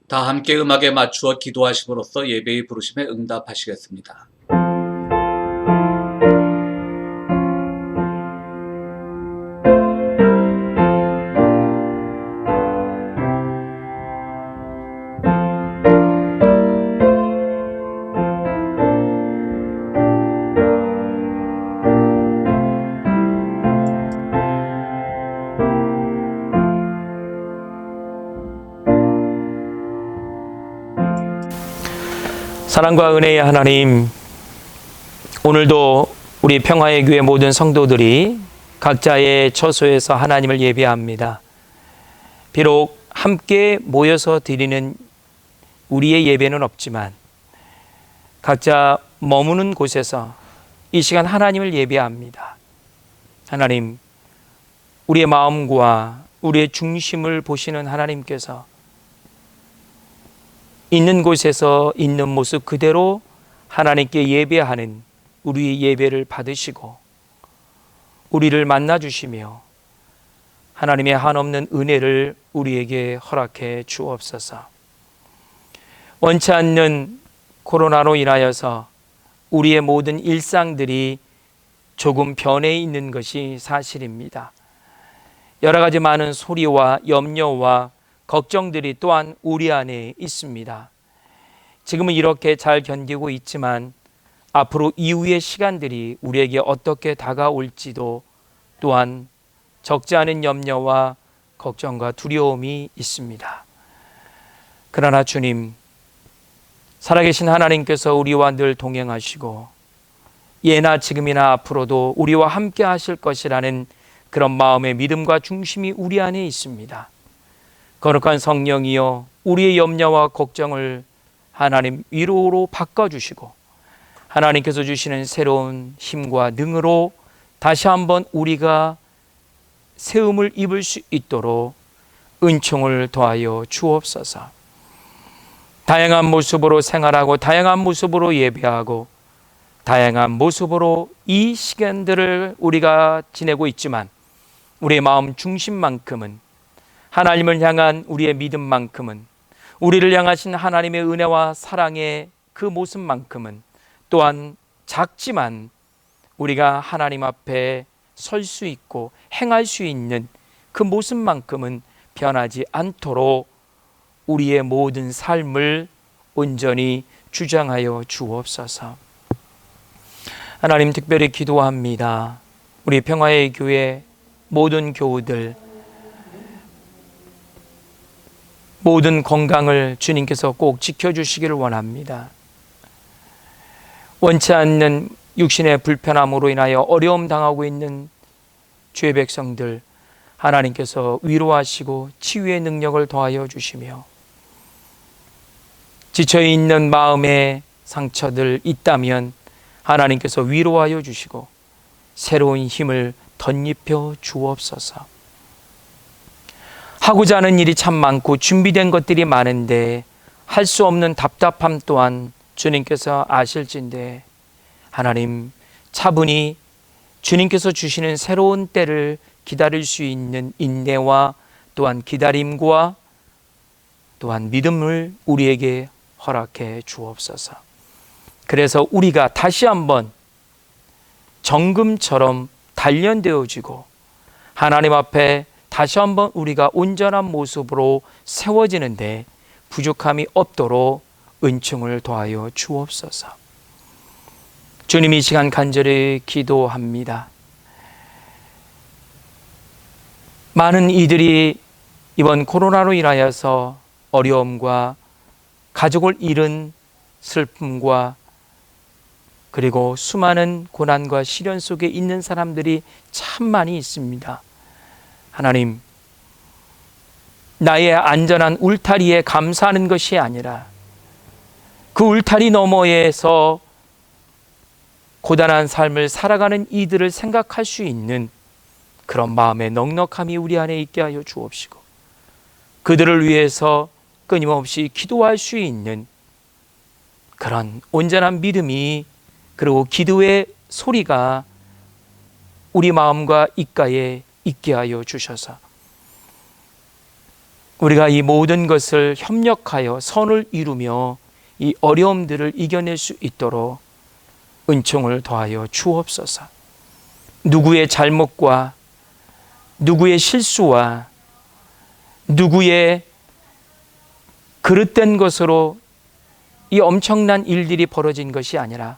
다 함께 음악에 맞추어 기도하심으로써 예배의 부르심에 응답하시겠습니다. 사랑과 은혜의 하나님, 오늘도 우리 평화의 교회 모든 성도들이 각자의 처소에서 하나님을 예배합니다. 비록 함께 모여서 드리는 우리의 예배는 없지만 각자 머무는 곳에서 이 시간 하나님을 예배합니다. 하나님, 우리의 마음과 우리의 중심을 보시는 하나님께서 있는 곳에서 있는 모습 그대로 하나님께 예배하는 우리의 예배를 받으시고 우리를 만나주시며 하나님의 한없는 은혜를 우리에게 허락해 주옵소서. 원치 않는 코로나로 인하여서 우리의 모든 일상들이 조금 변해 있는 것이 사실입니다. 여러 가지 많은 소리와 염려와 걱정들이 또한 우리 안에 있습니다. 지금은 이렇게 잘 견디고 있지만 앞으로 이후의 시간들이 우리에게 어떻게 다가올지도 또한 적지 않은 염려와 걱정과 두려움이 있습니다. 그러나 주님, 살아계신 하나님께서 우리와 늘 동행하시고 예나 지금이나 앞으로도 우리와 함께 하실 것이라는 그런 마음의 믿음과 중심이 우리 안에 있습니다. 거룩한 성령이여, 우리의 염려와 걱정을 하나님 위로로 바꿔주시고 하나님께서 주시는 새로운 힘과 능으로 다시 한번 우리가 세움을 입을 수 있도록 은총을 더하여 주옵소서. 다양한 모습으로 생활하고 다양한 모습으로 예배하고 다양한 모습으로 이 시간들을 우리가 지내고 있지만 우리의 마음 중심만큼은 하나님을 향한 우리의 믿음만큼은, 우리를 향하신 하나님의 은혜와 사랑의 그 모습만큼은, 또한 작지만 우리가 하나님 앞에 설 수 있고 행할 수 있는 그 모습만큼은 변하지 않도록 우리의 모든 삶을 온전히 주장하여 주옵소서. 하나님, 특별히 기도합니다. 우리 평화의 교회 모든 교우들 모든 건강을 주님께서 꼭 지켜주시기를 원합니다. 원치 않는 육신의 불편함으로 인하여 어려움 당하고 있는 주의 백성들 하나님께서 위로하시고 치유의 능력을 더하여 주시며 지쳐있는 마음의 상처들 있다면 하나님께서 위로하여 주시고 새로운 힘을 덧입혀 주옵소서. 하고자 하는 일이 참 많고 준비된 것들이 많은데 할 수 없는 답답함 또한 주님께서 아실진데 하나님, 차분히 주님께서 주시는 새로운 때를 기다릴 수 있는 인내와 또한 기다림과 또한 믿음을 우리에게 허락해 주옵소서. 그래서 우리가 다시 한번 정금처럼 단련되어지고 하나님 앞에 다시 한번 우리가 온전한 모습으로 세워지는데 부족함이 없도록 은총을 더하여 주옵소서. 주님, 이 시간 간절히 기도합니다. 많은 이들이 이번 코로나로 인하여서 어려움과 가족을 잃은 슬픔과 그리고 수많은 고난과 시련 속에 있는 사람들이 참 많이 있습니다. 하나님, 나의 안전한 울타리에 감사하는 것이 아니라 그 울타리 너머에서 고단한 삶을 살아가는 이들을 생각할 수 있는 그런 마음의 넉넉함이 우리 안에 있게 하여 주옵시고 그들을 위해서 끊임없이 기도할 수 있는 그런 온전한 믿음이, 그리고 기도의 소리가 우리 마음과 입가에 있게 하여 주셔서 우리가 이 모든 것을 협력하여 선을 이루며 이 어려움들을 이겨낼 수 있도록 은총을 더하여 주옵소서. 누구의 잘못과 누구의 실수와 누구의 그릇된 것으로 이 엄청난 일들이 벌어진 것이 아니라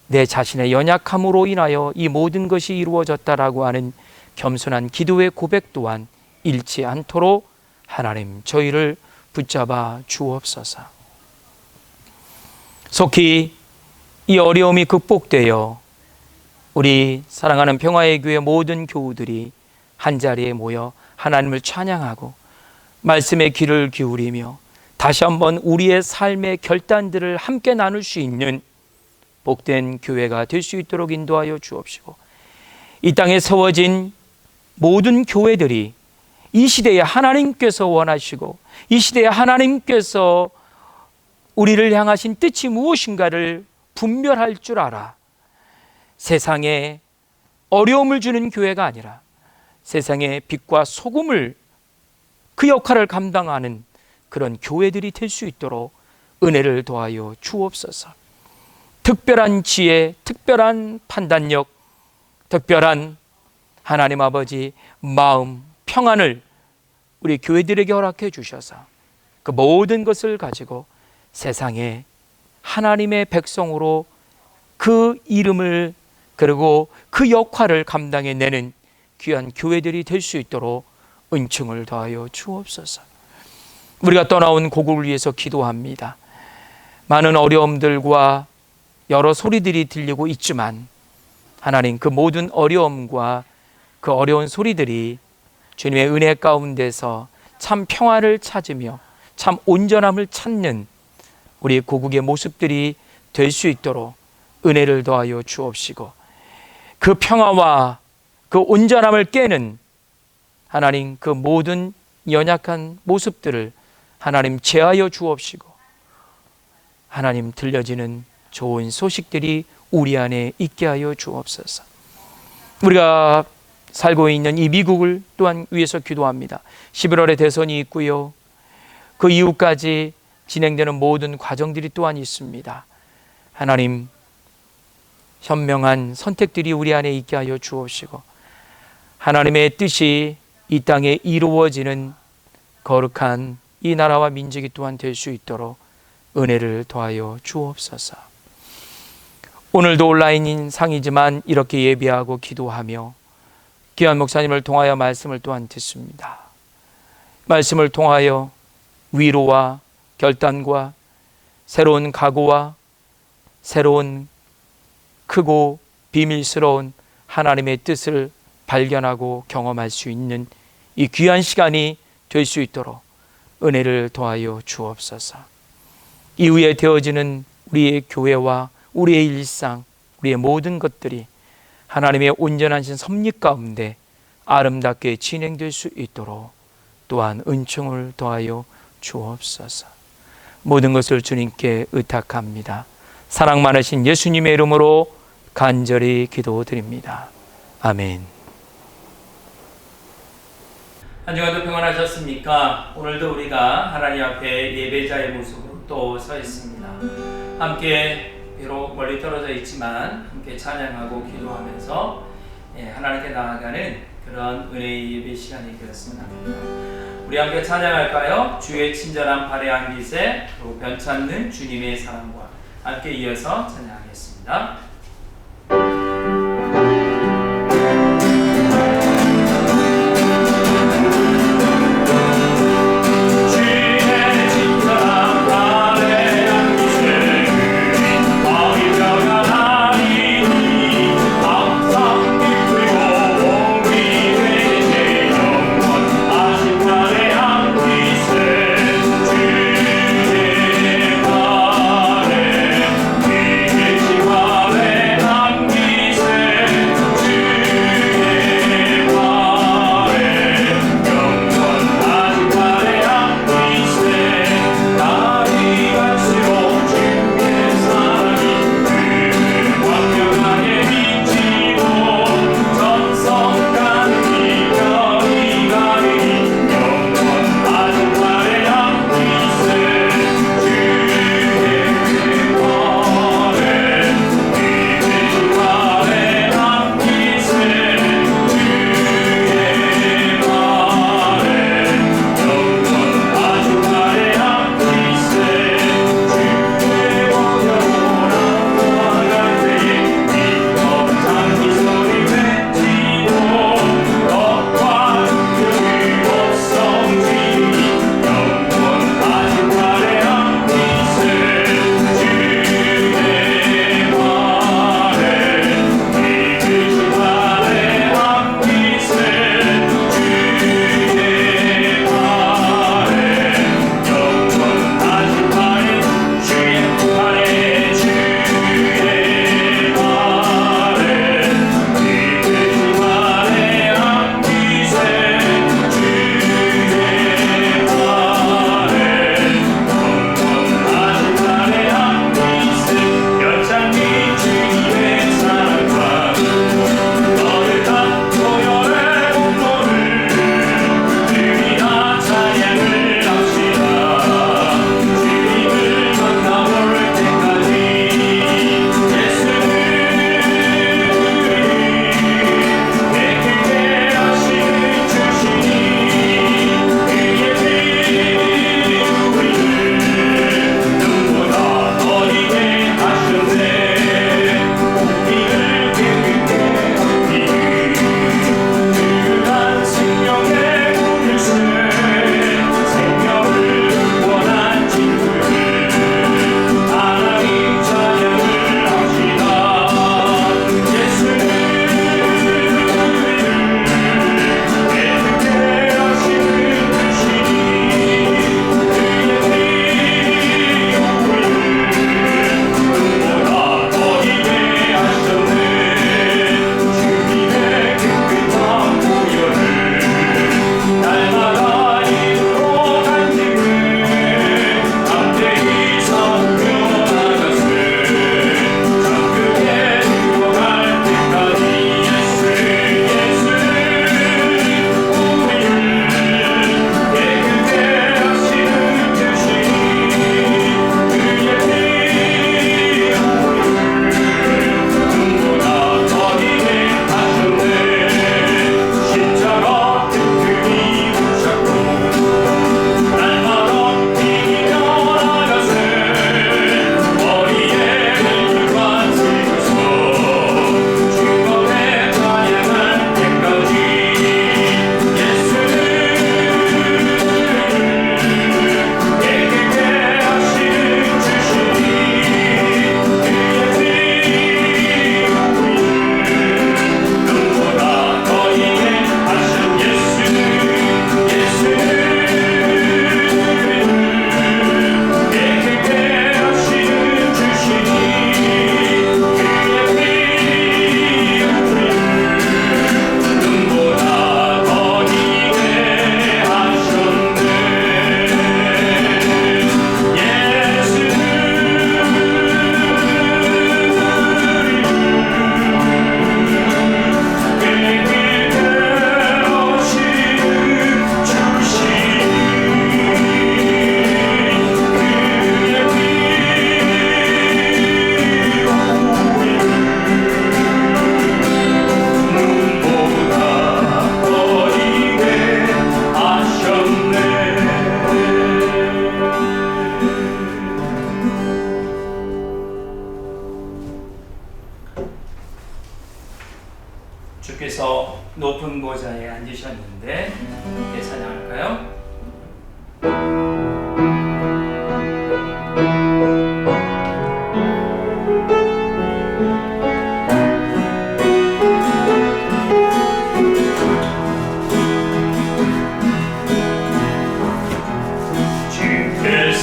내 자신의 연약함으로 인하여 이 모든 것이 이루어졌다라고 하는 겸손한 기도의 고백 또한 잃지 않도록 하나님 저희를 붙잡아 주옵소서. 속히 이 어려움이 극복되어 우리 사랑하는 평화의 교회 모든 교우들이 한자리에 모여 하나님을 찬양하고 말씀의 귀를 기울이며 다시 한번 우리의 삶의 결단들을 함께 나눌 수 있는 복된 교회가 될 수 있도록 인도하여 주옵시고, 이 땅에 세워진 모든 교회들이 이 시대에 하나님께서 원하시고 이 시대에 하나님께서 우리를 향하신 뜻이 무엇인가를 분별할 줄 알아 세상에 어려움을 주는 교회가 아니라 세상의 빛과 소금을 그 역할을 감당하는 그런 교회들이 될 수 있도록 은혜를 더하여 주옵소서. 특별한 지혜, 특별한 판단력, 특별한 하나님 아버지 마음, 평안을 우리 교회들에게 허락해 주셔서 그 모든 것을 가지고 세상에 하나님의 백성으로 그 이름을 그리고 그 역할을 감당해내는 귀한 교회들이 될 수 있도록 은총을 더하여 주옵소서. 우리가 떠나온 고국을 위해서 기도합니다. 많은 어려움들과 여러 소리들이 들리고 있지만 하나님 그 모든 어려움과 그 어려운 소리들이 주님의 은혜 가운데서 참 평화를 찾으며 참 온전함을 찾는 우리 고국의 모습들이 될 수 있도록 은혜를 더하여 주옵시고, 그 평화와 그 온전함을 깨는 하나님 그 모든 연약한 모습들을 하나님 제하여 주옵시고, 하나님 들려지는 좋은 소식들이 우리 안에 있게 하여 주옵소서. 우리가 살고 있는 이 미국을 또한 위해서 기도합니다. 11월에 대선이 있고요, 그 이후까지 진행되는 모든 과정들이 또한 있습니다. 하나님 현명한 선택들이 우리 안에 있게 하여 주옵시고, 하나님의 뜻이 이 땅에 이루어지는 거룩한 이 나라와 민족이 또한 될 수 있도록 은혜를 더하여 주옵소서. 오늘도 온라인인 상이지만 이렇게 예배하고 기도하며 귀한 목사님을 통하여 말씀을 또한 듣습니다. 말씀을 통하여 위로와 결단과 새로운 각오와 새로운 크고 비밀스러운 하나님의 뜻을 발견하고 경험할 수 있는 이 귀한 시간이 될 수 있도록 은혜를 더하여 주옵소서. 이후에 되어지는 우리의 교회와 우리의 일상, 우리의 모든 것들이 하나님의 온전하신 섭리 가운데 아름답게 진행될 수 있도록 또한 은총을 더하여 주옵소서. 모든 것을 주님께 의탁합니다. 사랑 많으신 예수님의 이름으로 간절히 기도드립니다. 아멘. 한 주간도 평안하셨습니까? 오늘도 우리가 하나님 앞에 예배자의 모습으로 또 서 있습니다. 함께 비록 멀리 떨어져 있지만 함께 찬양하고 기도하면서 하나님께 나아가는 그런 은혜의 예배 시간이 되었으면 합니다. 우리 함께 찬양할까요? 주의 친절한 발의 안깃에 그리고 변찮는 주님의 사랑과 함께 이어서 찬양하겠습니다. Amen.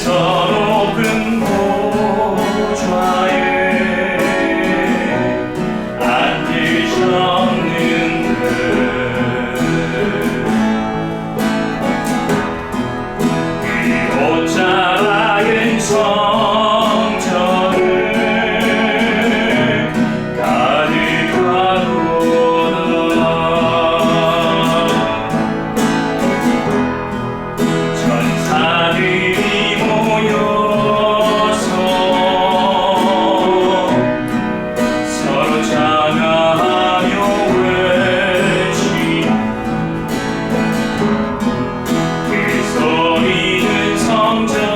높은 보좌에 앉으셨는데 이 옷자락은 성전을 가득하도다. 천사들이 모여서 서로 찬양하며 외치니 그 소리는 성전을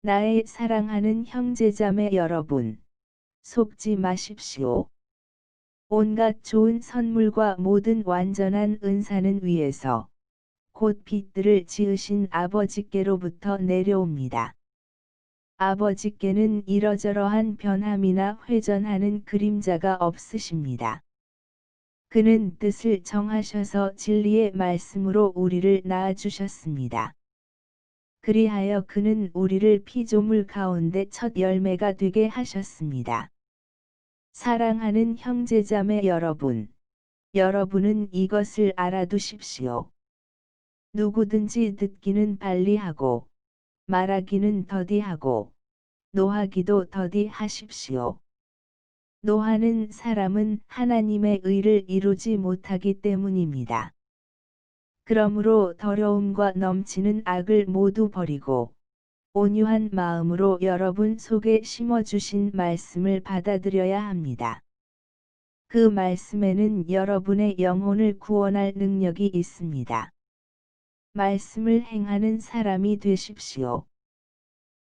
나의 사랑하는 형제자매 여러분, 속지 마십시오. 온갖 좋은 선물과 모든 완전한 은사는 위에서 곧 빛들을 지으신 아버지께로부터 내려옵니다. 아버지께는 이러저러한 변함이나 회전하는 그림자가 없으십니다. 그는 뜻을 정하셔서 진리의 말씀으로 우리를 낳아주셨습니다. 그리하여 그는 우리를 피조물 가운데 첫 열매가 되게 하셨습니다. 사랑하는 형제자매 여러분, 여러분은 이것을 알아두십시오. 누구든지 듣기는 빨리 하고, 말하기는 더디 하고, 노하기도 더디 하십시오. 노하는 사람은 하나님의 의를 이루지 못하기 때문입니다. 그러므로 더러움과 넘치는 악을 모두 버리고 온유한 마음으로 여러분 속에 심어주신 말씀을 받아들여야 합니다. 그 말씀에는 여러분의 영혼을 구원할 능력이 있습니다. 말씀을 행하는 사람이 되십시오.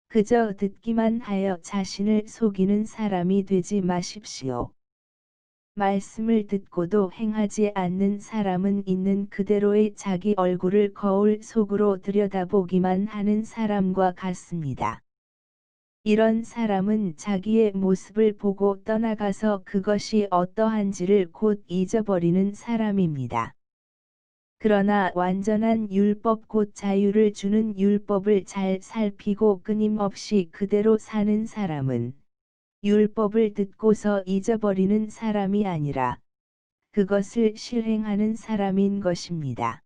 그저 듣기만 하여 자신을 속이는 사람이 되지 마십시오. 말씀을 듣고도 행하지 않는 사람은 있는 그대로의 자기 얼굴을 거울 속으로 들여다보기만 하는 사람과 같습니다. 이런 사람은 자기의 모습을 보고 떠나가서 그것이 어떠한지를 곧 잊어버리는 사람입니다. 그러나 완전한 율법 곧 자유를 주는 율법을 잘 살피고 끊임없이 그대로 사는 사람은 율법을 듣고서 잊어버리는 사람이 아니라 그것을 실행하는 사람인 것입니다.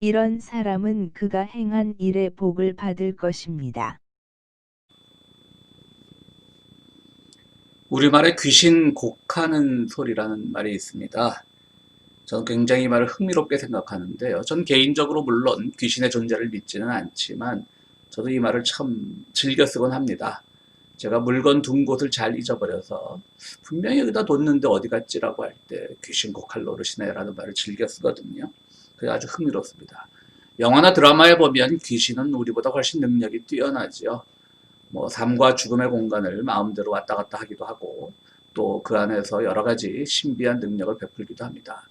이런 사람은 그가 행한 일의 복을 받을 것입니다. 우리말에 귀신 곡하는 소리라는 말이 있습니다. 저는 굉장히 이 말을 흥미롭게 생각하는데요. 전 개인적으로 물론 귀신의 존재를 믿지는 않지만 저도 이 말을 참 즐겨 쓰곤 합니다. 제가 물건 둔 곳을 잘 잊어버려서 분명히 여기다 뒀는데 어디 갔지라고 할 때 귀신 곡할 노릇이네 라는 말을 즐겨 쓰거든요. 그게 아주 흥미롭습니다. 영화나 드라마에 보면 귀신은 우리보다 훨씬 능력이 뛰어나죠. 삶과 죽음의 공간을 마음대로 왔다 갔다 하기도 하고 또 그 안에서 여러 가지 신비한 능력을 베풀기도 합니다.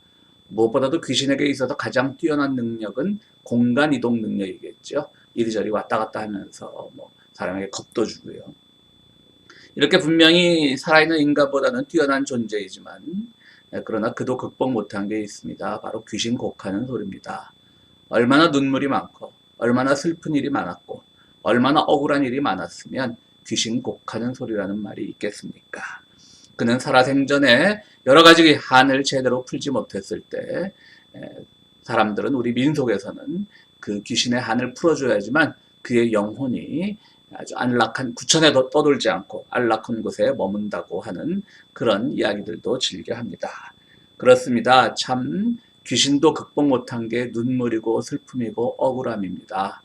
무엇보다도 귀신에게 있어서 가장 뛰어난 능력은 공간 이동 능력이겠죠. 이리저리 왔다 갔다 하면서 사람에게 겁도 주고요. 이렇게 분명히 살아있는 인간보다는 뛰어난 존재이지만 그러나 그도 극복 못한 게 있습니다. 바로 귀신 곡하는 소리입니다. 얼마나 눈물이 많고 얼마나 슬픈 일이 많았고 얼마나 억울한 일이 많았으면 귀신 곡하는 소리라는 말이 있겠습니까? 그는 살아생전에 여러 가지 한을 제대로 풀지 못했을 때 사람들은 우리 민속에서는 그 귀신의 한을 풀어줘야지만 그의 영혼이 아주 안락한 구천에 떠돌지 않고 안락한 곳에 머문다고 하는 그런 이야기들도 즐겨합니다. 그렇습니다. 참 귀신도 극복 못한 게 눈물이고 슬픔이고 억울함입니다.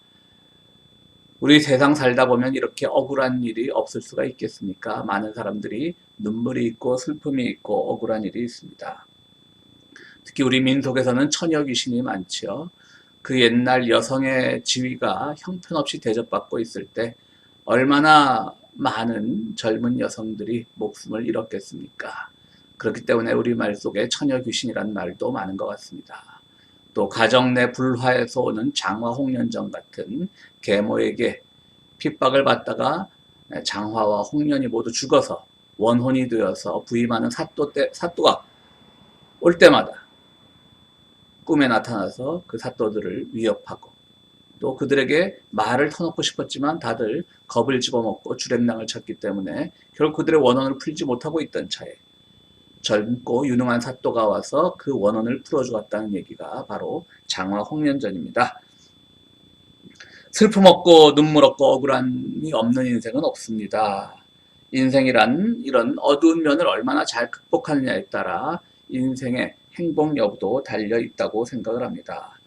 우리 세상 살다 보면 이렇게 억울한 일이 없을 수가 있겠습니까? 많은 사람들이 눈물이 있고 슬픔이 있고 억울한 일이 있습니다. 특히 우리 민속에서는 처녀 귀신이 많지요. 그 옛날 여성의 지위가 형편없이 대접받고 있을 때 얼마나 많은 젊은 여성들이 목숨을 잃었겠습니까? 그렇기 때문에 우리말 속에 처녀 귀신이라는 말도 많은 것 같습니다. 또 가정 내 불화에서 오는 장화 홍련전 같은 계모에게 핍박을 받다가 장화와 홍련이 모두 죽어서 원혼이 되어서 부임하는 사또가 올 때마다 꿈에 나타나서 그 사또들을 위협하고 또 그들에게 말을 터놓고 싶었지만 다들 겁을 집어먹고 주랭랑을 쳤기 때문에 결국 그들의 원혼을 풀지 못하고 있던 차에 젊고 유능한 사또가 와서 그 원혼을 풀어주었다는 얘기가 바로 장화 홍련전입니다. 슬픔 없고 눈물 없고 억울함이 없는 인생은 없습니다. 인생이란 이런 어두운 면을 얼마나 잘 극복하느냐에 따라 인생의 행복 여부도 달려 있다고 생각을 합니다.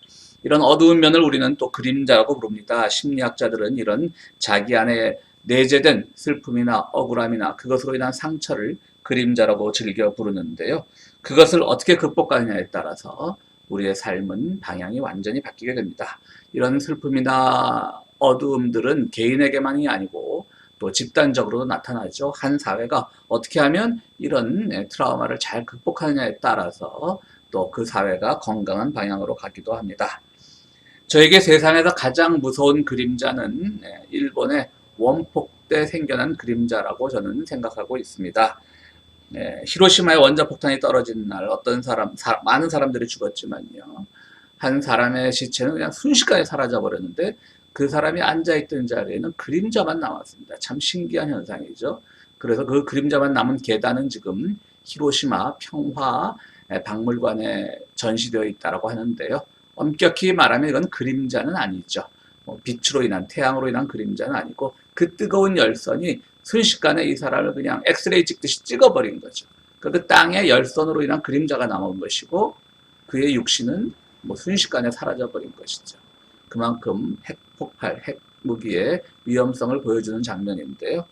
이런 어두운 면을 우리는 또 그림자라고 부릅니다. 심리학자들은 이런 자기 안에 내재된 슬픔이나 억울함이나 그것으로 인한 상처를 그림자라고 즐겨 부르는데요. 그것을 어떻게 극복하느냐에 따라서 우리의 삶은 방향이 완전히 바뀌게 됩니다. 이런 슬픔이나 어두움들은 개인에게만이 아니고 또 집단적으로도 나타나죠. 한 사회가 어떻게 하면 이런 트라우마를 잘 극복하느냐에 따라서 또 그 사회가 건강한 방향으로 가기도 합니다. 저에게 세상에서 가장 무서운 그림자는 일본의 원폭 때 생겨난 그림자라고 저는 생각하고 있습니다. 히로시마에 원자폭탄이 떨어진 날 많은 사람들이 죽었지만요. 한 사람의 시체는 그냥 순식간에 사라져 버렸는데 그 사람이 앉아있던 자리에는 그림자만 남았습니다. 참 신기한 현상이죠. 그래서 그 그림자만 남은 계단은 지금 히로시마 평화 박물관에 전시되어 있다고 하는데요. 엄격히 말하면 이건 그림자는 아니죠. 빛으로 인한 태양으로 인한 그림자는 아니고 그 뜨거운 열선이 순식간에 이 사람을 그냥 엑스레이 찍듯이 찍어버린 거죠. 그 땅의 열선으로 인한 그림자가 남은 것이고 그의 육신은 순식간에 사라져버린 것이죠. 그만큼 핵폭발, 핵무기의 위험성을 보여주는 장면인데요.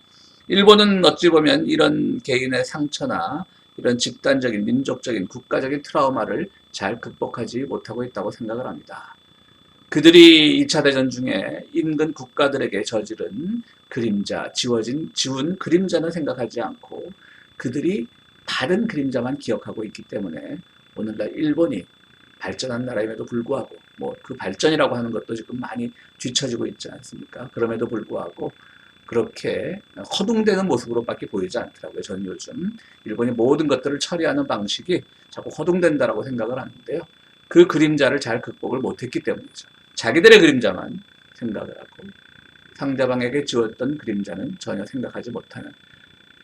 일본은 어찌 보면 이런 개인의 상처나 이런 집단적인, 민족적인, 국가적인 트라우마를 잘 극복하지 못하고 있다고 생각을 합니다. 그들이 2차 대전 중에 인근 국가들에게 저지른 그림자, 지운 그림자는 생각하지 않고 그들이 다른 그림자만 기억하고 있기 때문에 오늘날 일본이 발전한 나라임에도 불구하고 뭐 그 발전이라고 하는 것도 지금 많이 뒤처지고 있지 않습니까? 그럼에도 불구하고 그렇게 허둥대는 모습으로밖에 보이지 않더라고요. 저는 요즘 일본이 모든 것들을 처리하는 방식이 자꾸 허둥댄다라고 생각을 하는데요. 그 그림자를 잘 극복을 못했기 때문이죠. 자기들의 그림자만 생각을 하고 상대방에게 지었던 그림자는 전혀 생각하지 못하는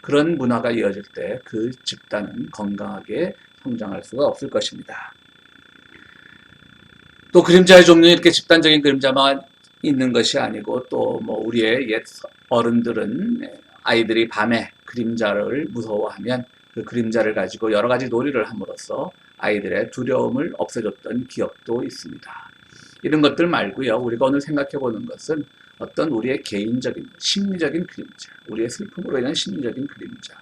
그런 문화가 이어질 때 그 집단은 건강하게 성장할 수가 없을 것입니다. 또 그림자의 종류는 이렇게 집단적인 그림자만 있는 것이 아니고 또 뭐 우리의 옛 어른들은 아이들이 밤에 그림자를 무서워하면 그 그림자를 가지고 여러 가지 놀이를 함으로써 아이들의 두려움을 없애줬던 기억도 있습니다. 이런 것들 말고요. 우리가 오늘 생각해 보는 것은 어떤 우리의 개인적인 심리적인 그림자, 우리의 슬픔으로 인한 심리적인 그림자,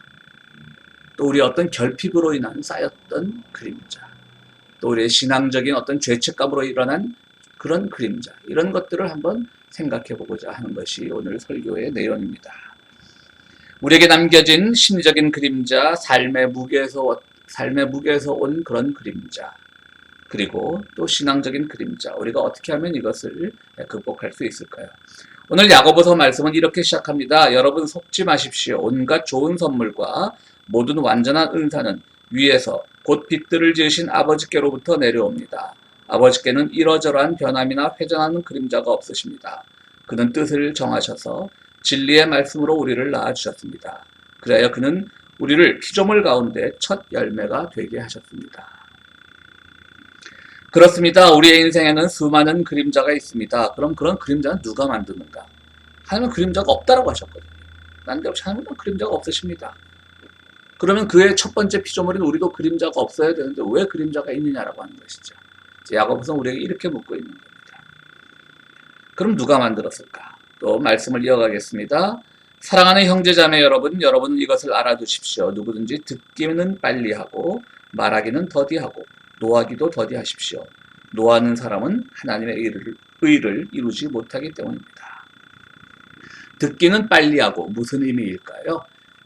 또 우리의 어떤 결핍으로 인한 쌓였던 그림자, 또 우리의 신앙적인 어떤 죄책감으로 일어난 그런 그림자, 이런 것들을 한번 생각해 보고자 하는 것이 오늘 설교의 내용입니다. 우리에게 남겨진 심리적인 그림자, 삶의 무게에서 온 그런 그림자, 그리고 또 신앙적인 그림자, 우리가 어떻게 하면 이것을 극복할 수 있을까요? 오늘 야고보서 말씀은 이렇게 시작합니다. 여러분 속지 마십시오. 온갖 좋은 선물과 모든 완전한 은사는 위에서 곧 빛들을 지으신 아버지께로부터 내려옵니다. 아버지께는 이러저러한 변함이나 회전하는 그림자가 없으십니다. 그는 뜻을 정하셔서 진리의 말씀으로 우리를 낳아주셨습니다. 그래야 그는 우리를 피조물 가운데 첫 열매가 되게 하셨습니다. 그렇습니다. 우리의 인생에는 수많은 그림자가 있습니다. 그럼 그런 그림자는 누가 만드는가? 하나님은 그림자가 없다라고 하셨거든요. 난데없이 하나님은 그림자가 없으십니다. 그러면 그의 첫 번째 피조물인 우리도 그림자가 없어야 되는데 왜 그림자가 있느냐라고 하는 것이죠. 야고보서는 우리에게 이렇게 묻고 있는 겁니다. 그럼 누가 만들었을까? 또 말씀을 이어가겠습니다. 사랑하는 형제자매 여러분, 여러분은 이것을 알아두십시오. 누구든지 듣기는 빨리 하고 말하기는 더디하고 노하기도 더디하십시오. 노하는 사람은 하나님의 의를 이루지 못하기 때문입니다. 듣기는 빨리 하고 무슨 의미일까요?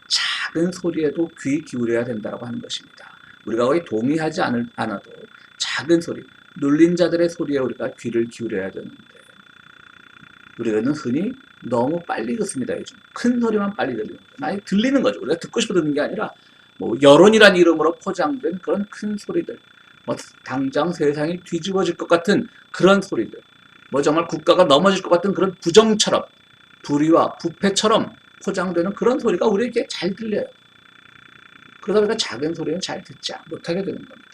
작은 소리에도 귀 기울여야 된다고 하는 것입니다. 우리가 거의 동의하지 않아도 작은 소리, 눌린 자들의 소리에 우리가 귀를 기울여야 되는데 우리는 흔히 너무 빨리 듣습니다. 요즘 큰 소리만 빨리 들리는 거죠. 많이 들리는 거죠. 우리가 듣고 싶어 듣는 게 아니라 뭐 여론이란 이름으로 포장된 그런 큰 소리들, 뭐 당장 세상이 뒤집어질 것 같은 그런 소리들, 뭐 정말 국가가 넘어질 것 같은 그런 부정처럼 불의와 부패처럼 포장되는 그런 소리가 우리에게 잘 들려요. 그러다 보니까 작은 소리는 잘 듣지 못하게 되는 겁니다.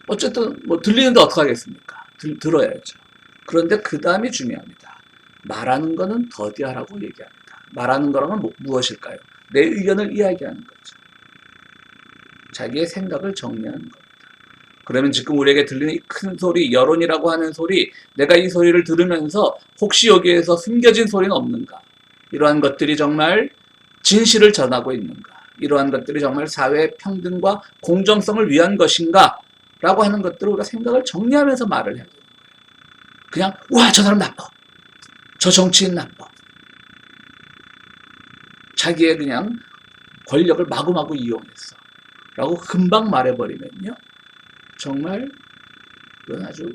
어쨌든 뭐 들리는데 어떡하겠습니까? 들어야죠. 그런데 그 다음이 중요합니다. 말하는 거는 더디하라고 얘기합니다. 말하는 거라면 무엇일까요? 내 의견을 이야기하는 거죠. 자기의 생각을 정리하는 겁니다. 그러면 지금 우리에게 들리는 이 큰 소리, 여론이라고 하는 소리, 내가 이 소리를 들으면서 혹시 여기에서 숨겨진 소리는 없는가? 이러한 것들이 정말 진실을 전하고 있는가? 이러한 것들이 정말 사회의 평등과 공정성을 위한 것인가? 라고 하는 것들을 우리가 생각을 정리하면서 말을 해야 되는 거예요. 그냥 와, 저 사람 나빠. 저 정치인 나빠. 자기의 그냥 권력을 마구마구 이용했어. 라고 금방 말해버리면요. 정말 이건 아주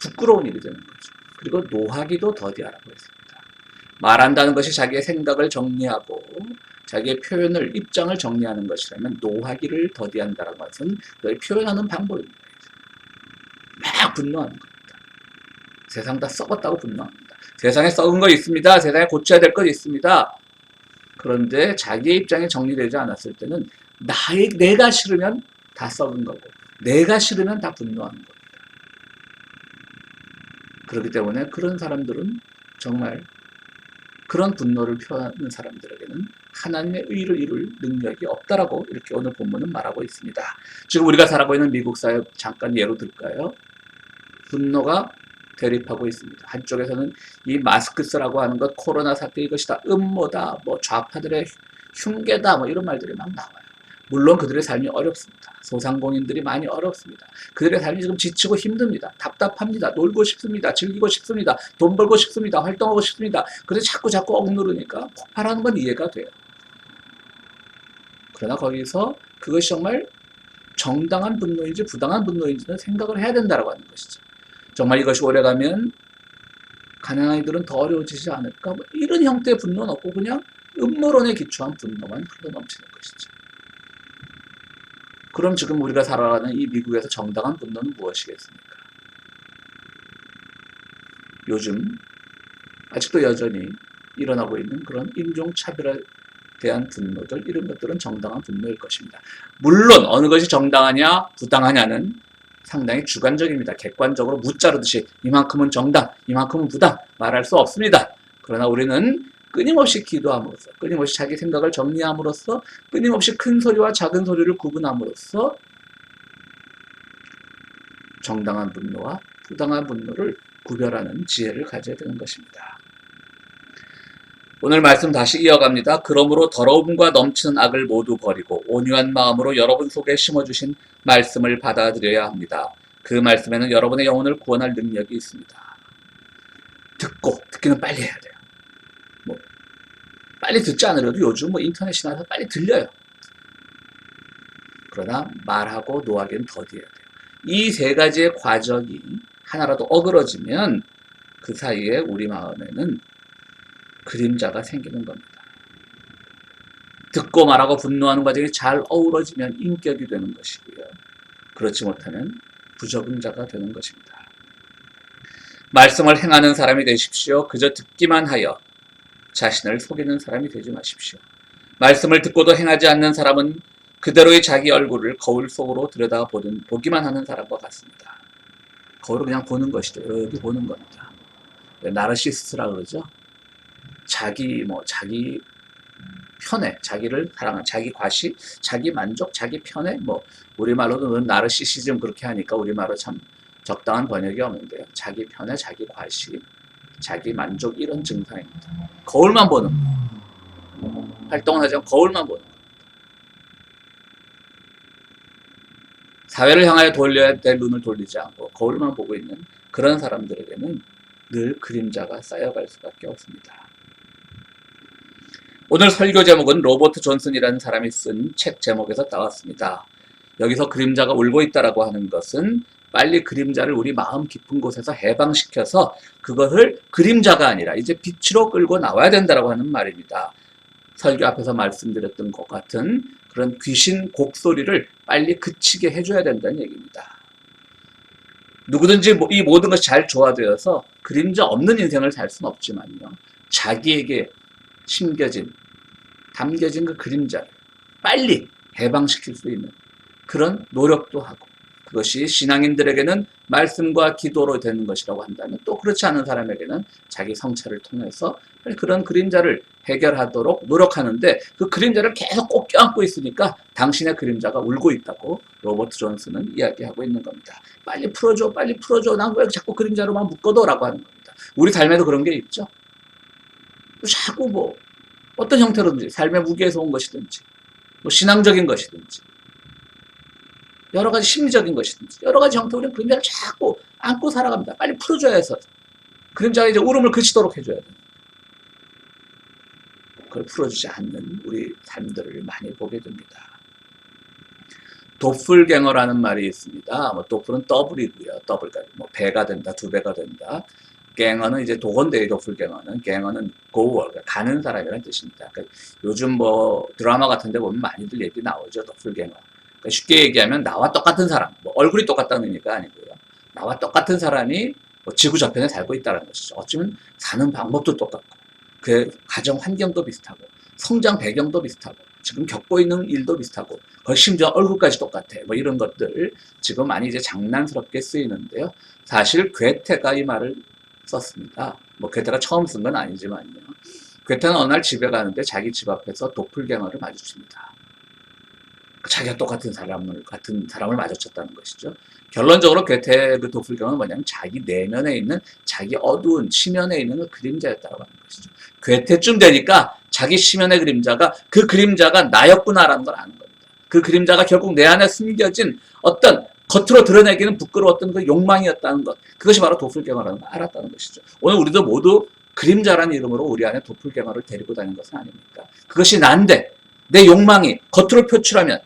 부끄러운 일이 되는 거죠. 그리고 노하기도 더디하라고 했습니다. 말한다는 것이 자기의 생각을 정리하고 자기의 표현을, 입장을 정리하는 것이라면 노하기를 더디한다는 것은 그걸 표현하는 방법입니다. 막 분노하는 겁니다. 세상 다 썩었다고 분노합니다. 세상에 썩은 거 있습니다. 세상에 고쳐야 될 것 있습니다. 그런데 자기의 입장이 정리되지 않았을 때는 내가 싫으면 다 썩은 거고 내가 싫으면 다 분노하는 겁니다. 그렇기 때문에 그런 사람들은 정말 그런 분노를 표하는 사람들에게는 하나님의 의를 이룰 능력이 없다라고 이렇게 오늘 본문은 말하고 있습니다. 지금 우리가 살아가고 있는 미국 사회 잠깐 예로 들까요? 분노가 대립하고 있습니다. 한쪽에서는 이 마스크 쓰라고 하는 것, 코로나 사태 이것이 다 음모다, 뭐 좌파들의 흉계다, 뭐 이런 말들이 막 나와요. 물론 그들의 삶이 어렵습니다. 소상공인들이 많이 어렵습니다. 그들의 삶이 지금 지치고 힘듭니다. 답답합니다. 놀고 싶습니다. 즐기고 싶습니다. 돈 벌고 싶습니다. 활동하고 싶습니다. 그래서 자꾸 억누르니까 폭발하는 건 이해가 돼요. 그러나 거기서 그것이 정말 정당한 분노인지 부당한 분노인지는 생각을 해야 된다고 하는 것이죠. 정말 이것이 오래가면 가난한 이들은 더 어려워지지 않을까? 뭐 이런 형태의 분노는 없고 그냥 음모론에 기초한 분노만 흘러넘치는 것이죠. 그럼 지금 우리가 살아가는 이 미국에서 정당한 분노는 무엇이겠습니까? 요즘 아직도 여전히 일어나고 있는 그런 인종차별에 대한 분노들, 이런 것들은 정당한 분노일 것입니다. 물론 어느 것이 정당하냐 부당하냐는 상당히 주관적입니다. 객관적으로 무자르듯이 이만큼은 정당, 이만큼은 부당 말할 수 없습니다. 그러나 우리는 끊임없이 기도함으로써, 끊임없이 자기 생각을 정리함으로써, 끊임없이 큰 소리와 작은 소리를 구분함으로써 정당한 분노와 부당한 분노를 구별하는 지혜를 가져야 되는 것입니다. 오늘 말씀 다시 이어갑니다. 그러므로 더러움과 넘치는 악을 모두 버리고 온유한 마음으로 여러분 속에 심어주신 말씀을 받아들여야 합니다. 그 말씀에는 여러분의 영혼을 구원할 능력이 있습니다. 듣기는 빨리 해야 돼요. 빨리 듣지 않으려도 요즘 인터넷이나 해서 빨리 들려요. 그러나 말하고 노하기는 더디해야 돼요. 이 세 가지의 과정이 하나라도 어그러지면 그 사이에 우리 마음에는 그림자가 생기는 겁니다. 듣고 말하고 분노하는 과정이 잘 어우러지면 인격이 되는 것이고요. 그렇지 못하면 부적응자가 되는 것입니다. 말씀을 행하는 사람이 되십시오. 그저 듣기만 하여 자신을 속이는 사람이 되지 마십시오. 말씀을 듣고도 행하지 않는 사람은 그대로의 자기 얼굴을 거울 속으로 보기만 하는 사람과 같습니다. 거울을 그냥 보는 것이죠. 여기 보는 겁니다. 나르시스트라 그러죠. 자기 편애, 자기를 사랑하는 자기 과시, 자기 만족, 자기 편애, 우리말로는 나르시시즘 그렇게 하니까 우리말로 참 적당한 번역이 없는데요. 자기 편애, 자기 과시, 자기 만족 이런 증상입니다. 거울만 보는 거예요. 활동을 하지 않고 거울만 보는 거예요. 사회를 향하여 돌려야 될 눈을 돌리지 않고 거울만 보고 있는 그런 사람들에게는 늘 그림자가 쌓여갈 수밖에 없습니다. 오늘 설교 제목은 로버트 존슨이라는 사람이 쓴 책 제목에서 따왔습니다. 여기서 그림자가 울고 있다라고 하는 것은 빨리 그림자를 우리 마음 깊은 곳에서 해방시켜서 그것을 그림자가 아니라 이제 빛으로 끌고 나와야 된다라고 하는 말입니다. 설교 앞에서 말씀드렸던 것 같은 그런 귀신 곡소리를 빨리 그치게 해줘야 된다는 얘기입니다. 누구든지 이 모든 것이 잘 조화되어서 그림자 없는 인생을 살 수는 없지만요. 자기에게 담겨진 그 그림자를 빨리 해방시킬 수 있는 그런 노력도 하고 그것이 신앙인들에게는 말씀과 기도로 되는 것이라고 한다면 또 그렇지 않은 사람에게는 자기 성찰을 통해서 그런 그림자를 해결하도록 노력하는데 그 그림자를 계속 꼭 껴안고 있으니까 당신의 그림자가 울고 있다고 로버트 존슨은 이야기하고 있는 겁니다. 빨리 풀어줘. 난 왜 자꾸 그림자로만 묶어둬라고 하는 겁니다. 우리 삶에도 그런 게 있죠. 자꾸 어떤 형태로든지 삶의 무게에서 온 것이든지 신앙적인 것이든지 여러 가지 심리적인 것이든지 여러 가지 형태로 우리는 그림자를 자꾸 안고 살아갑니다. 빨리 풀어줘야 해서 그림자가 이제 울음을 그치도록 해줘야 됩니다. 그걸 풀어주지 않는 우리 삶들을 많이 보게 됩니다. 도플갱어라는 말이 있습니다. 도플은 더블이고요. 더블가 배가 된다, 두 배가 된다. 갱어는 이제 독어인데요. 도플갱어는 갱어는 고어, 가는 사람이라는 뜻입니다. 그러니까 요즘 드라마 같은 데 보면 많이들 얘기 나오죠. 도플갱어. 그러니까 쉽게 얘기하면 나와 똑같은 사람, 얼굴이 똑같다는 의미가 아니고요. 나와 똑같은 사람이 지구 저편에 살고 있다는 것이죠. 어쩌면 사는 방법도 똑같고 그 가정 환경도 비슷하고 성장 배경도 비슷하고 지금 겪고 있는 일도 비슷하고 거의 심지어 얼굴까지 똑같아. 이런 것들 지금 많이 이제 장난스럽게 쓰이는데요. 사실 괴테가 이 말을 썼습니다. 괴테가 처음 쓴 건 아니지만요. 괴테는 어느 날 집에 가는데 자기 집 앞에서 도플갱어를 마주칩니다. 자기가 똑같은 사람을 마주쳤다는 것이죠. 결론적으로 괴테의 그 도플갱어는 뭐냐면 자기 내면에 있는 자기 어두운 치면에 있는 그 그림자였다고 하는 것이죠. 괴테쯤 되니까 자기 치면의 그림자가 그 그림자가 나였구나라는 걸 아는 겁니다. 그 그림자가 결국 내 안에 숨겨진 어떤 겉으로 드러내기는 부끄러웠던 그 욕망이었다는 것. 그것이 바로 도플갱어라는 걸 알았다는 것이죠. 오늘 우리도 모두 그림자라는 이름으로 우리 안에 도플갱어를 데리고 다니는 것은 아닙니까? 그것이 난데 내 욕망이 겉으로 표출하면,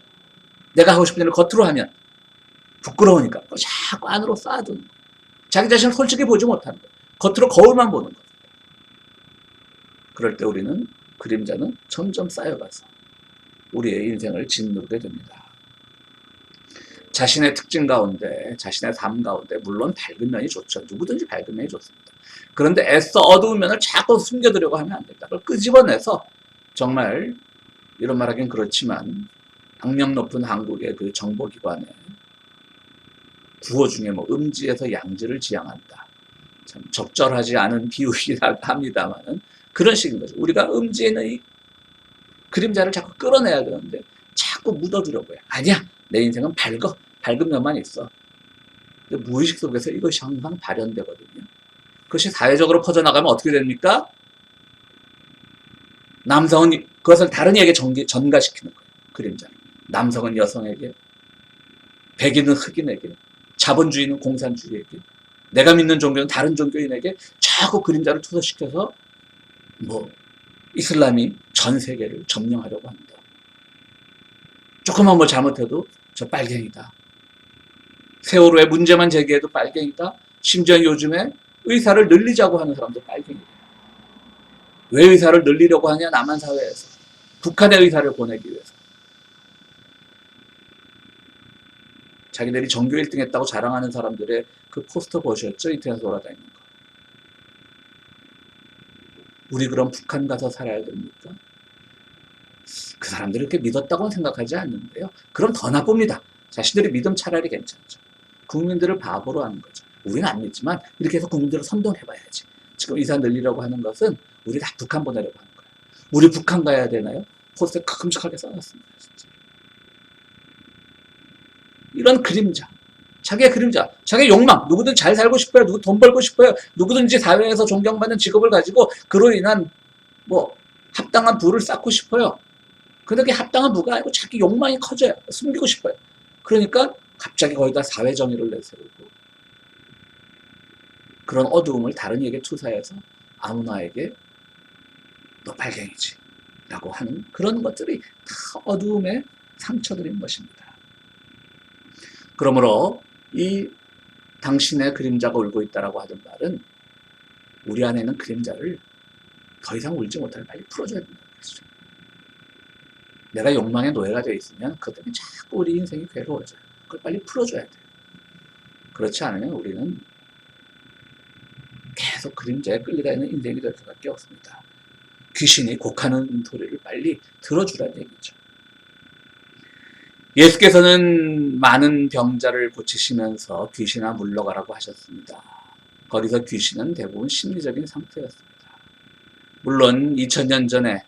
내가 하고 싶은 일을 겉으로 하면 부끄러우니까 자꾸 안으로 쌓아두는 거예요. 자기 자신을 솔직히 보지 못하는 거예요. 겉으로 거울만 보는 거예요. 그럴 때 우리는, 그림자는 점점 쌓여가서 우리의 인생을 짓누르게 됩니다. 자신의 특징 가운데, 자신의 삶 가운데 물론 밝은 면이 좋죠. 누구든지 밝은 면이 좋습니다. 그런데 애써 어두운 면을 자꾸 숨겨두려고 하면 안 됩니다. 그걸 끄집어내서, 정말 이런 말하긴 그렇지만 악명 높은 한국의 그 정보기관에 구호 중에 뭐 음지에서 양지를 지향한다, 참 적절하지 않은 비유이긴 합니다만은 그런 식인 거죠. 우리가 음지에 있는 이 그림자를 자꾸 끌어내야 되는데 자꾸 묻어두려고 해요. 아니야, 내 인생은 밝은 면만 있어. 근데 무의식 속에서 이것이 항상 발현되거든요. 그것이 사회적으로 퍼져나가면 어떻게 됩니까? 남성은 그것을 다른 이에게 전가시키는 거예요. 그림자를. 남성은 여성에게, 백인은 흑인에게, 자본주의는 공산주의에게, 내가 믿는 종교는 다른 종교인에게 자꾸 그림자를 투사시켜서 뭐 이슬람이 전 세계를 점령하려고 합니다. 조금만 뭐 잘못해도 저 빨갱이다. 세월호에 문제만 제기해도 빨갱이다. 심지어 요즘에 의사를 늘리자고 하는 사람도 빨갱이다. 왜 의사를 늘리려고 하냐? 남한 사회에서 북한의 의사를 보내기 위해서. 자기들이 전교 1등 했다고 자랑하는 사람들의 그 포스터 보셨죠? 인터넷에 돌아다니는 거. 우리 그럼 북한 가서 살아야 됩니까? 그 사람들이 그렇게 믿었다고는 생각하지 않는데요. 그럼 더 나쁩니다. 자신들이 믿음 차라리 괜찮죠. 국민들을 바보로 하는 거죠. 우리는 안 믿지만 이렇게 해서 국민들을 선동해봐야지. 지금 의사 늘리려고 하는 것은 우리 다 북한 보내려고 하는 거예요. 우리 북한 가야 되나요? 포스터에 큼직하게 써놨습니다. 진짜. 이런 그림자, 자기의 그림자, 자기의 욕망, 누구든 잘 살고 싶어요. 누구 돈 벌고 싶어요. 누구든지 사회에서 존경받는 직업을 가지고 그로 인한 뭐 합당한 부를 쌓고 싶어요. 근데 그게 합당한 부가 아니고 자기 욕망이 커져요. 숨기고 싶어요. 그러니까 갑자기 거기다 사회 정의를 내세우고 그런 어두움을 다른 이에게 투사해서 아무나에게 너 빨갱이지 라고 하는 그런 것들이 다 어두움의 상처들인 것입니다. 그러므로 이 당신의 그림자가 울고 있다라고 하던 말은 우리 안에 있는 그림자를 더 이상 울지 못하게 빨리 풀어줘야 된다는 것이죠. 내가 욕망의 노예가 되어 있으면 그것 때문에 자꾸 우리 인생이 괴로워져요. 그걸 빨리 풀어줘야 돼요. 그렇지 않으면 우리는 계속 그림자에 끌려다니는 인생이 될 수밖에 없습니다. 귀신이 곡하는 소리를 빨리 들어주라는 얘기죠. 예수께서는 많은 병자를 고치시면서 귀신아 물러가라고 하셨습니다. 거기서 귀신은 대부분 심리적인 상태였습니다. 물론 2000년 전에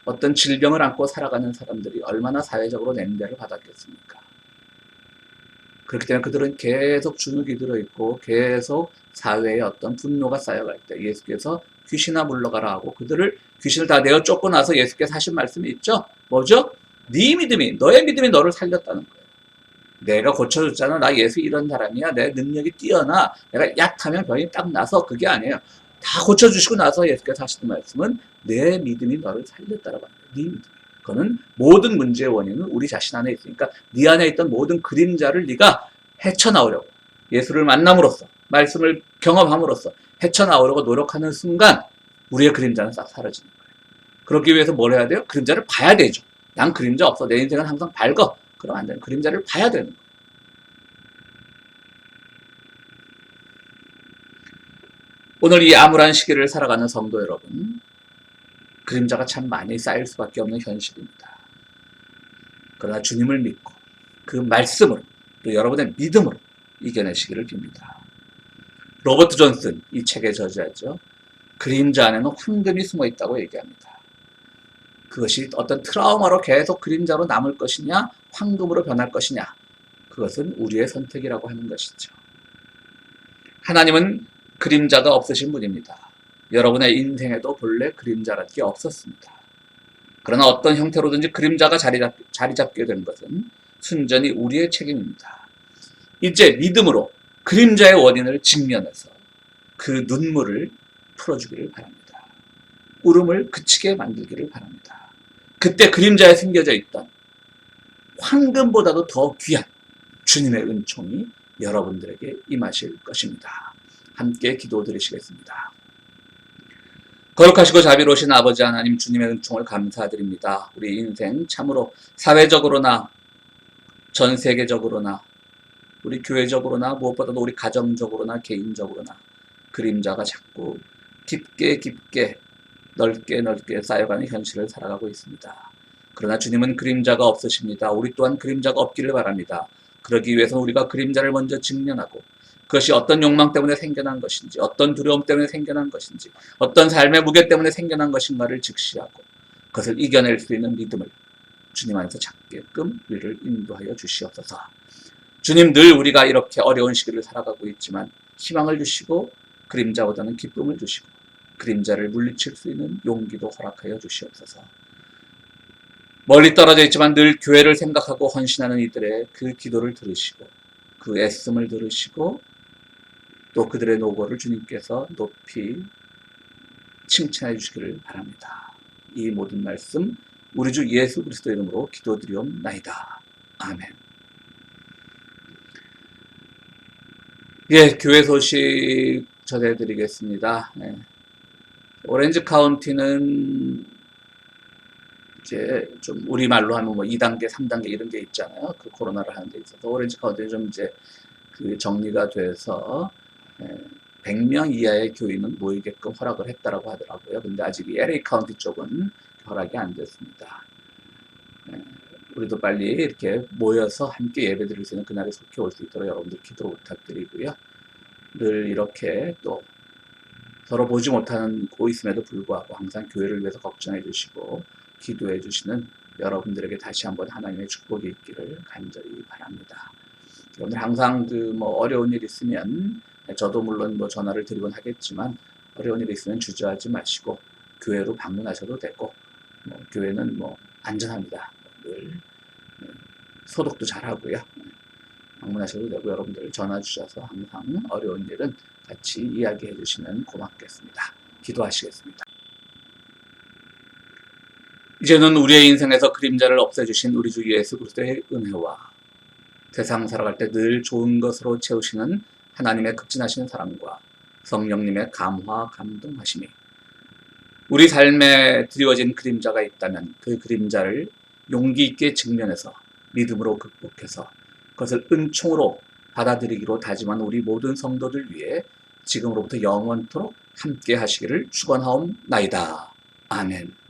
어떤 질병을 안고 살아가는 사람들이 얼마나 사회적으로 냉대를 받았겠습니까? 그렇기 때문에 그들은 계속 주눅이 들어있고 계속 사회에 어떤 분노가 쌓여갈 때 예수께서 귀신아 물러가라 하고 그들을 귀신을 다 내어 쫓고 나서 예수께서 하신 말씀이 있죠? 뭐죠? 네 믿음이, 너의 믿음이 너를 살렸다는 거예요. 내가 고쳐줬잖아. 나 예수 이런 사람이야. 내 능력이 뛰어나. 내가 약하면 병이 딱 나서. 그게 아니에요. 다 고쳐주시고 나서 예수께서 하시는 말씀은 내 믿음이 너를 살렸다라고 합니다. 네 믿음. 그거는 모든 문제의 원인은 우리 자신 안에 있으니까 네 안에 있던 모든 그림자를 네가 헤쳐나오려고 예수를 만남으로써 말씀을 경험함으로써 헤쳐나오려고 노력하는 순간 우리의 그림자는 싹 사라지는 거예요. 그러기 위해서 뭘 해야 돼요? 그림자를 봐야 되죠. 난 그림자 없어. 내 인생은 항상 밝어. 그럼 안 돼요. 그림자를 봐야 되는 거예요. 오늘 이 암울한 시기를 살아가는 성도 여러분, 그림자가 참 많이 쌓일 수밖에 없는 현실입니다. 그러나 주님을 믿고 그 말씀으로 또 여러분의 믿음으로 이겨내시기를 빕니다. 로버트 존슨, 이 책의 저자죠. 그림자 안에는 황금이 숨어 있다고 얘기합니다. 그것이 어떤 트라우마로 계속 그림자로 남을 것이냐, 황금으로 변할 것이냐, 그것은 우리의 선택이라고 하는 것이죠. 하나님은 그림자가 없으신 분입니다. 여러분의 인생에도 본래 그림자란 게 없었습니다. 그러나 어떤 형태로든지 그림자가 자리 잡게 된 것은 순전히 우리의 책임입니다. 이제 믿음으로 그림자의 원인을 직면해서 그 눈물을 풀어주기를 바랍니다. 울음을 그치게 만들기를 바랍니다. 그때 그림자에 숨겨져 있던 황금보다도 더 귀한 주님의 은총이 여러분들에게 임하실 것입니다. 함께 기도드리시겠습니다. 거룩하시고 자비로우신 아버지 하나님, 주님의 은총을 감사드립니다. 우리 인생 참으로 사회적으로나 전 세계적으로나 우리 교회적으로나 무엇보다도 우리 가정적으로나 개인적으로나 그림자가 자꾸 깊게 깊게 넓게 넓게 쌓여가는 현실을 살아가고 있습니다. 그러나 주님은 그림자가 없으십니다. 우리 또한 그림자가 없기를 바랍니다. 그러기 위해서는 우리가 그림자를 먼저 직면하고 그것이 어떤 욕망 때문에 생겨난 것인지, 어떤 두려움 때문에 생겨난 것인지, 어떤 삶의 무게 때문에 생겨난 것인가를 직시하고 그것을 이겨낼 수 있는 믿음을 주님 안에서 찾게끔 우리를 인도하여 주시옵소서. 주님, 늘 우리가 이렇게 어려운 시기를 살아가고 있지만 희망을 주시고 그림자보다는 기쁨을 주시고 그림자를 물리칠 수 있는 용기도 허락하여 주시옵소서. 멀리 떨어져 있지만 늘 교회를 생각하고 헌신하는 이들의 그 기도를 들으시고 그 애씀을 들으시고 또 그들의 노고를 주님께서 높이 칭찬해 주시기를 바랍니다. 이 모든 말씀 우리 주 예수 그리스도 이름으로 기도드리옵나이다. 아멘. 예, 교회 소식 전해드리겠습니다. 네. 오렌지 카운티는 이제 좀 우리말로 하면 뭐 2단계, 3단계 이런 게 있잖아요. 그 코로나를 하는 데 있어서 오렌지 카운티는 좀 이제 그 정리가 돼서 100명 이하의 교인은 모이게끔 허락을 했다라고 하더라고요. 근데 아직 LA 카운티 쪽은 허락이 안 됐습니다. 우리도 빨리 이렇게 모여서 함께 예배 드릴 수 있는 그날에 속해 올 수 있도록 여러분들 기도 부탁드리고요. 늘 이렇게 또 서로 보지 못하고 있음에도 불구하고 항상 교회를 위해서 걱정해 주시고 기도해 주시는 여러분들에게 다시 한번 하나님의 축복이 있기를 간절히 바랍니다. 여러분들 항상 그 뭐 어려운 일 있으면 저도 물론 뭐 전화를 드리곤 하겠지만 어려운 일 있으면 주저하지 마시고 교회로 방문하셔도 되고 교회는 뭐 안전합니다. 늘 소독도 잘 하고요. 방문하셔도 되고 여러분들 전화 주셔서 항상 어려운 일은 같이 이야기해 주시면 고맙겠습니다. 기도하시겠습니다. 이제는 우리의 인생에서 그림자를 없애주신 우리 주 예수 그리스도의 은혜와 세상 살아갈 때 늘 좋은 것으로 채우시는 하나님의 극진하신 사랑과 성령님의 감화 감동하심이 우리 삶에 드리워진 그림자가 있다면 그 그림자를 용기 있게 직면해서 믿음으로 극복해서 그것을 은총으로 받아들이기로 다짐한 우리 모든 성도들 위해 지금으로부터 영원토록 함께 하시기를 축원하옵나이다. 아멘.